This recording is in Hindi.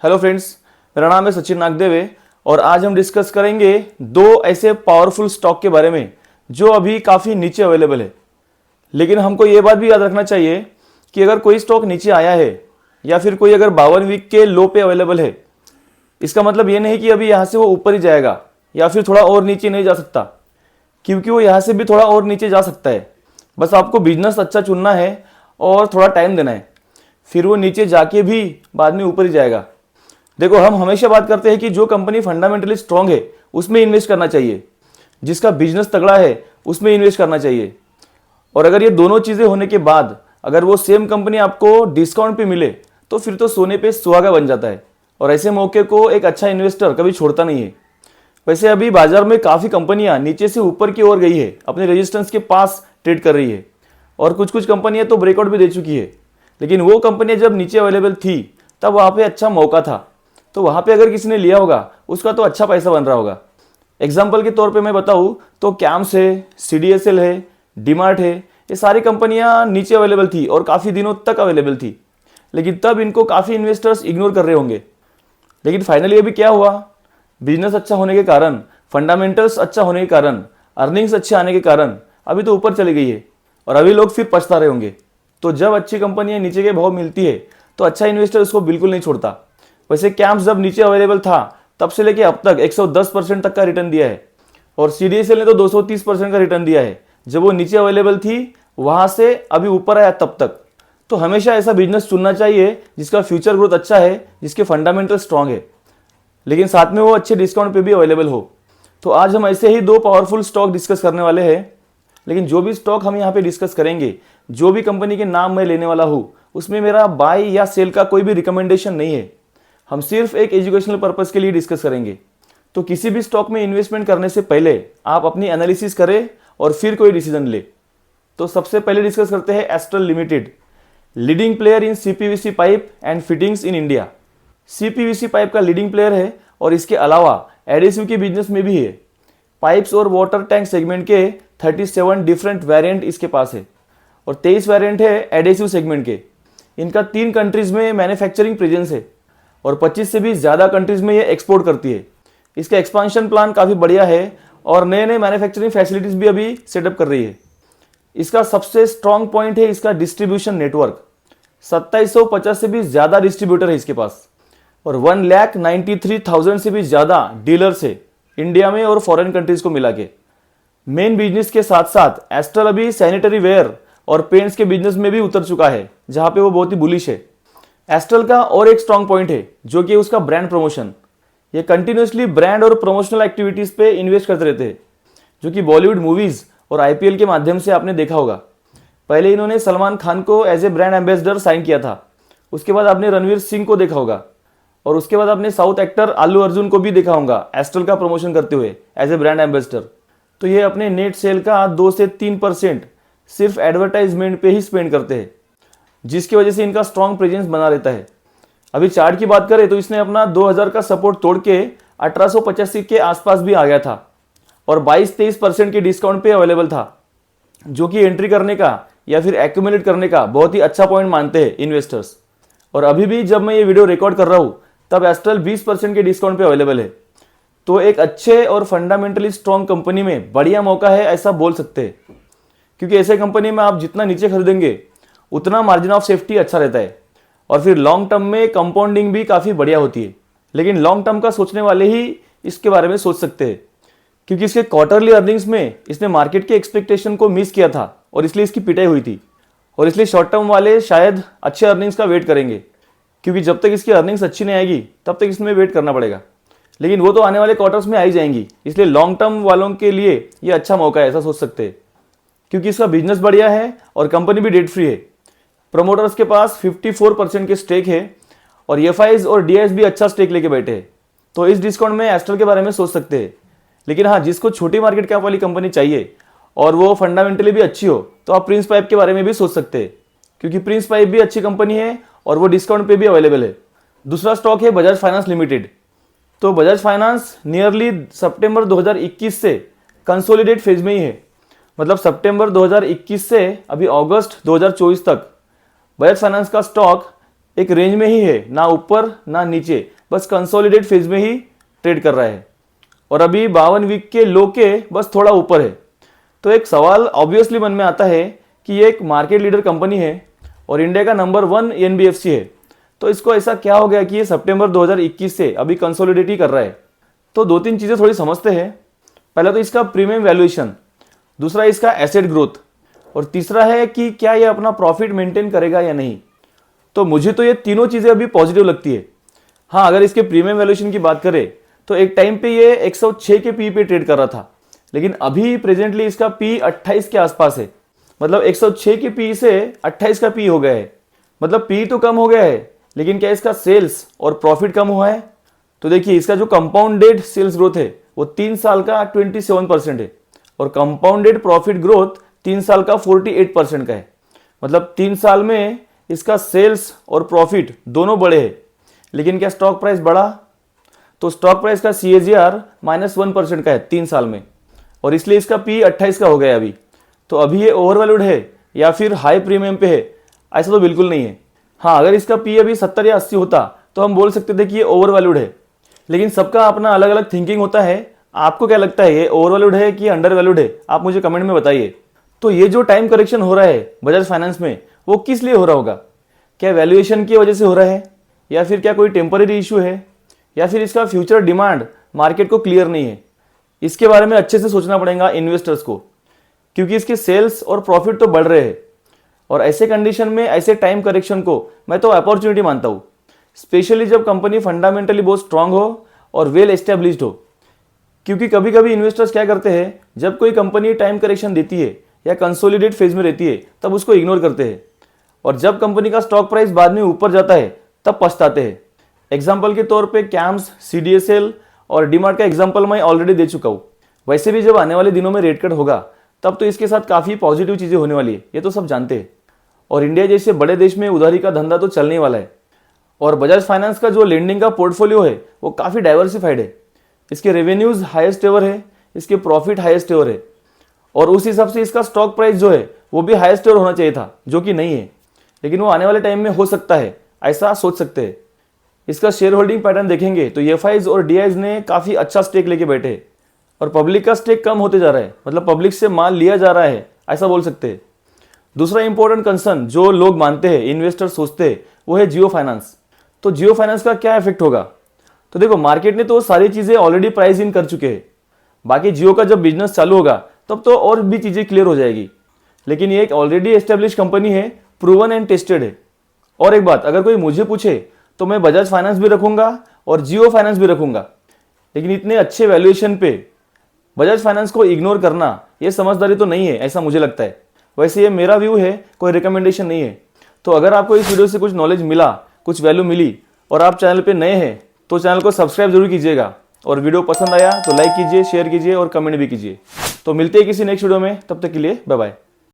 हेलो फ्रेंड्स, मेरा नाम है सचिन नागदेवे और आज हम डिस्कस करेंगे दो ऐसे पावरफुल स्टॉक के बारे में जो अभी काफ़ी नीचे अवेलेबल है। लेकिन हमको ये बात भी याद रखना चाहिए कि अगर कोई स्टॉक नीचे आया है या फिर कोई अगर 52 वीक के लो पे अवेलेबल है, इसका मतलब ये नहीं कि अभी यहाँ से वो ऊपर ही जाएगा या फिर थोड़ा और नीचे नहीं जा सकता, क्योंकि वो यहाँ से भी थोड़ा और नीचे जा सकता है। बस आपको बिजनेस अच्छा चुनना है और थोड़ा टाइम देना है, फिर वो नीचे जाके भी बाद में ऊपर ही जाएगा। देखो, हम हमेशा बात करते हैं कि जो कंपनी फंडामेंटली स्ट्रांग है उसमें इन्वेस्ट करना चाहिए, जिसका बिजनेस तगड़ा है उसमें इन्वेस्ट करना चाहिए। और अगर ये दोनों चीज़ें होने के बाद अगर वो सेम कंपनी आपको डिस्काउंट पे मिले तो फिर तो सोने पे सुहागा बन जाता है, और ऐसे मौके को एक अच्छा इन्वेस्टर कभी छोड़ता नहीं है। वैसे अभी बाजार में काफ़ी कंपनियां नीचे से ऊपर की ओर गई है, अपने रेजिस्टेंस के पास ट्रेड कर रही है, और कुछ कुछ कंपनियां तो ब्रेकआउट भी दे चुकी है। लेकिन वो कंपनियां जब नीचे अवेलेबल थी तब वहाँ पे अच्छा मौका था, तो वहाँ पे अगर किसी ने लिया होगा उसका तो अच्छा पैसा बन रहा होगा। एग्जाम्पल के तौर पे मैं बताऊँ तो कैम्स है, CDSL है, डीमार्ट है, ये सारी कंपनियां नीचे अवेलेबल थी और काफ़ी दिनों तक अवेलेबल थी, लेकिन तब इनको काफ़ी इन्वेस्टर्स इग्नोर कर रहे होंगे। लेकिन फाइनली अभी क्या हुआ, बिजनेस अच्छा होने के कारण, फंडामेंटल्स अच्छा होने के कारण, अर्निंग्स अच्छे आने के कारण अभी तो ऊपर चली गई है, और अभी लोग फिर पछता रहे होंगे। तो जब अच्छी कंपनियां नीचे के भाव मिलती है तो अच्छा इन्वेस्टर उसको बिल्कुल नहीं छोड़ता। वैसे कैम्प्स जब नीचे अवेलेबल था तब से लेके अब तक 110% तक का रिटर्न दिया है, और CDSL ने तो 230% का रिटर्न दिया है जब वो नीचे अवेलेबल थी, वहां से अभी ऊपर आया तब तक। तो हमेशा ऐसा बिजनेस चुनना चाहिए जिसका फ्यूचर ग्रोथ अच्छा है, जिसके फंडामेंटल स्ट्रांग है, लेकिन साथ में वो अच्छे डिस्काउंट पे भी अवेलेबल हो। तो आज हम ऐसे ही दो पावरफुल स्टॉक डिस्कस करने वाले हैं। लेकिन जो भी स्टॉक हम यहाँ पे डिस्कस करेंगे, जो भी कंपनी के नाम मैं लेने वाला हूँ, उसमें मेरा बाय या सेल का कोई भी रिकमेंडेशन नहीं है। हम सिर्फ एक एजुकेशनल पर्पस के लिए डिस्कस करेंगे। तो किसी भी स्टॉक में इन्वेस्टमेंट करने से पहले आप अपनी एनालिसिस करें और फिर कोई डिसीजन ले। तो सबसे पहले डिस्कस करते हैं astral limited, leading player in CPVC pipe and fittings in India. CPVC pipe का लीडिंग प्लेयर है और इसके अलावा एडेसिव के बिजनेस में भी है। पाइप्स और वाटर टैंक सेगमेंट के 37 डिफरेंट वेरिएंट इसके पास है, और 23 वेरिएंट है एडेसिव सेगमेंट के। इनका 3 कंट्रीज में मैन्युफैक्चरिंग प्रेजेंस है और 25 से भी ज़्यादा कंट्रीज में ये एक्सपोर्ट करती है। इसका एक्सपांशन प्लान काफ़ी बढ़िया है और नए नए मैन्युफैक्चरिंग फैसिलिटीज़ भी अभी सेटअप कर रही है। इसका सबसे स्ट्रॉन्ग पॉइंट है इसका डिस्ट्रीब्यूशन नेटवर्क। 2750 से भी ज़्यादा डिस्ट्रीब्यूटर है इसके पास, और 1,93,000 से भी ज़्यादा डीलर्स है इंडिया में और फॉरेन कंट्रीज को मिला के। मेन बिजनेस के साथ साथ एस्ट्रल अभी सैनिटरी वेयर और पेंट्स के बिजनेस में भी उतर चुका है, जहाँ पे वो बहुत ही बुलिश है। एस्ट्रल का और एक स्ट्रॉन्ग पॉइंट है जो कि उसका ब्रांड प्रमोशन। ये कंटिन्यूसली ब्रांड और प्रमोशनल एक्टिविटीज़ पे इन्वेस्ट करते रहते हैं, जो कि बॉलीवुड मूवीज़ और IPL के माध्यम से आपने देखा होगा। पहले इन्होंने सलमान खान को as a brand ambassador sign किया था, उसके बाद आपने रणवीर सिंह को देखा होगा, और उसके बाद आपने साउथ एक्टर अल्लू अर्जुन को भी देखा होगा एस्ट्रल का प्रमोशन करते हुए एज ए ब्रांड एम्बेसडर। तो ये अपने नेट सेल का 2 से 3% सिर्फ एडवर्टाइजमेंट पे ही स्पेंड करते हैं, जिसकी वजह से इनका स्ट्रॉन्ग प्रेजेंस बना रहता है। अभी चार्ट की बात करें तो इसने अपना 2000 का सपोर्ट तोड़ के 1885 के आसपास भी आ गया था, और 22-23% के डिस्काउंट पे अवेलेबल था, जो कि एंट्री करने का या फिर एक्यूमुलेट करने का बहुत ही अच्छा पॉइंट मानते हैं इन्वेस्टर्स। और अभी भी जब मैं ये वीडियो रिकॉर्ड कर रहा हूँ तब एस्ट्रल 20% के डिस्काउंट पे अवेलेबल है। तो एक अच्छे और फंडामेंटली स्ट्रॉन्ग कंपनी में बढ़िया मौका है ऐसा बोल सकते हैं, क्योंकि ऐसे कंपनी में आप जितना नीचे खरीदेंगे उतना मार्जिन ऑफ सेफ्टी अच्छा रहता है, और फिर लॉन्ग टर्म में कंपाउंडिंग भी काफ़ी बढ़िया होती है। लेकिन लॉन्ग टर्म का सोचने वाले ही इसके बारे में सोच सकते हैं, क्योंकि इसके क्वार्टरली अर्निंग्स में इसने मार्केट के एक्सपेक्टेशन को मिस किया था और इसलिए इसकी पिटाई हुई थी, और इसलिए शॉर्ट टर्म वाले शायद अच्छे अर्निंग्स का वेट करेंगे, क्योंकि जब तक इसकी अर्निंग्स अच्छी नहीं आएगी तब तक इसमें वेट करना पड़ेगा। लेकिन वो तो आने वाले क्वार्टर्स में आ ही जाएंगी, इसलिए लॉन्ग टर्म वालों के लिए ये अच्छा मौका है ऐसा सोच सकते हैं, क्योंकि इसका बिजनेस बढ़िया है और कंपनी भी डेट फ्री है। प्रमोटर्स के पास 54% के स्टेक है, और FIs और DIs भी अच्छा स्टेक लेके बैठे हैं। तो इस डिस्काउंट में एस्ट्रल के बारे में सोच सकते हैं। लेकिन हाँ, जिसको छोटी मार्केट कैप वाली कंपनी चाहिए और वो फंडामेंटली भी अच्छी हो, तो आप प्रिंस पाइप के बारे में भी सोच सकते हैं, क्योंकि प्रिंस पाइप भी अच्छी कंपनी है और वो डिस्काउंट पे भी अवेलेबल है। दूसरा स्टॉक है बजाज फाइनेंस लिमिटेड। तो बजाज फाइनेंस नियरली सितंबर 2021 से कंसोलिडेट फेज में ही है, मतलब सितंबर 2021 से अभी अगस्त 2024 तक बजाज फाइनेंस का स्टॉक एक रेंज में ही है, ना ऊपर ना नीचे, बस कंसोलिडेट फेज में ही ट्रेड कर रहा है और अभी 52 वीक के लो के बस थोड़ा ऊपर है। तो एक सवाल ऑब्वियसली मन में आता है कि ये एक मार्केट लीडर कंपनी है और इंडिया का नंबर 1 एनबीएफसी है, तो इसको ऐसा क्या हो गया कि ये सितंबर 2021 से अभी कंसोलिडेट ही कर रहा है। तो दो तीन चीज़ें थोड़ी समझते हैं। पहला तो इसका प्रीमियम वैल्यूएशन, दूसरा इसका एसेट ग्रोथ और तीसरा है कि क्या ये अपना प्रॉफिट मेंटेन करेगा या नहीं। तो मुझे तो ये तीनों चीज़ें अभी पॉजिटिव लगती है। हाँ, अगर इसके प्रीमियम वैल्यूएशन की बात करें तो एक टाइम पे ये 106 के पी पे ट्रेड कर रहा था, लेकिन अभी प्रेजेंटली इसका पी 28 के आसपास है। मतलब 106 के पी से 28 का पी हो गया है। मतलब पी तो कम हो गया है, लेकिन क्या इसका सेल्स और प्रॉफिट कम हुआ है? तो देखिए, इसका जो कंपाउंडेड सेल्स ग्रोथ है वो 3 साल का 27% है और कंपाउंडेड प्रॉफिट ग्रोथ 3 साल का 48% का है। मतलब 3 साल में इसका सेल्स और प्रॉफिट दोनों बढ़े हैं, लेकिन क्या स्टॉक प्राइस बढ़ा? तो स्टॉक प्राइस का CAGR -1% का है 3 साल में और इसलिए इसका पी 28 का हो गया अभी। तो अभी ये ओवरवैल्यूड है या फिर हाई प्रीमियम पे है? ऐसा तो बिल्कुल नहीं है। हाँ, अगर इसका पी अभी 70 या 80 होता तो हम बोल सकते थे कि ये ओवरवैल्यूड है, लेकिन सबका अपना अलग अलग थिंकिंग होता है। आपको क्या लगता है, ये ओवरवैल्यूड है कि अंडर वैल्यूड है? आप मुझे कमेंट में बताइए। तो ये जो टाइम करेक्शन हो रहा है बजाज फाइनेंस में, वो किस लिए हो रहा होगा? क्या वैल्यूएशन की वजह से हो रहा है या फिर क्या कोई टेम्पररी इशू है या फिर इसका फ्यूचर डिमांड मार्केट को क्लियर नहीं है? इसके बारे में अच्छे से सोचना पड़ेगा इन्वेस्टर्स को, क्योंकि इसके सेल्स और प्रॉफिट तो बढ़ रहे हैं और ऐसे कंडीशन में ऐसे टाइम करेक्शन को मैं तो अपॉर्चुनिटी मानता हूँ, स्पेशली जब कंपनी फंडामेंटली बहुत स्ट्रांग हो और वेल एस्टेब्लिश्ड हो। क्योंकि कभी कभी इन्वेस्टर्स क्या करते हैं, जब कोई कंपनी टाइम करेक्शन देती है या कंसोलिडेट फेज में रहती है तब उसको इग्नोर करते हैं और जब कंपनी का स्टॉक प्राइस बाद में ऊपर जाता है तब पछताते हैं। एग्जाम्पल के तौर पे कैम्स, CDSL और डीमार्ट का एग्जाम्पल मैं ऑलरेडी दे चुका हूँ। वैसे भी जब आने वाले दिनों में रेट कट होगा तब तो इसके साथ काफ़ी पॉजिटिव चीज़ें होने वाली है, ये तो सब जानते हैं। और इंडिया जैसे बड़े देश में उधारी का धंधा तो चलने वाला है और बजाज फाइनेंस का जो लेंडिंग का पोर्टफोलियो है वो काफ़ी डाइवर्सिफाइड है। इसके रेवेन्यूज़ हाईएस्ट एवर है, इसके प्रॉफिट हाईएस्ट एवर है और उस हिसाब से इसका स्टॉक प्राइस जो है वो भी हाईएस्ट एवर होना चाहिए था, जो कि नहीं है, लेकिन वो आने वाले टाइम में हो सकता है, ऐसा सोच सकते हैं। इसका शेयर होल्डिंग पैटर्न देखेंगे तो एफआईज और डीआईज ने काफ़ी अच्छा स्टेक लेके बैठे और पब्लिक का स्टेक कम होते जा रहा है। मतलब पब्लिक से माल लिया जा रहा है, ऐसा बोल सकते हैं। दूसरा इंपॉर्टेंट कंसर्न जो लोग मानते हैं, इन्वेस्टर सोचते हैं, वो है जियो फाइनेंस। तो जियो फाइनेंस का क्या इफेक्ट होगा? तो देखो, मार्केट ने तो सारी चीज़ें ऑलरेडी प्राइस इन कर चुके हैं। बाकी जियो का जब बिजनेस चालू होगा तब तो और भी चीज़ें क्लियर हो जाएगी, लेकिन ये एक ऑलरेडी एस्टेब्लिश कंपनी है, प्रूवन एंड टेस्टेड है। और एक बात, अगर कोई मुझे पूछे तो मैं बजाज फाइनेंस भी रखूंगा और जियो फाइनेंस भी रखूंगा, लेकिन इतने अच्छे वैल्यूएशन पे बजाज फाइनेंस को इग्नोर करना ये समझदारी तो नहीं है, ऐसा मुझे लगता है। वैसे ये मेरा व्यू है, कोई रिकमेंडेशन नहीं है। तो अगर आपको इस वीडियो से कुछ नॉलेज मिला, कुछ वैल्यू मिली और आप चैनल पे नए हैं तो चैनल को सब्सक्राइब जरूर कीजिएगा और वीडियो पसंद आया तो लाइक कीजिए, शेयर कीजिए और कमेंट भी कीजिए। तो मिलते हैं किसी नेक्स्ट वीडियो में, तब तक के लिए बाय बाय।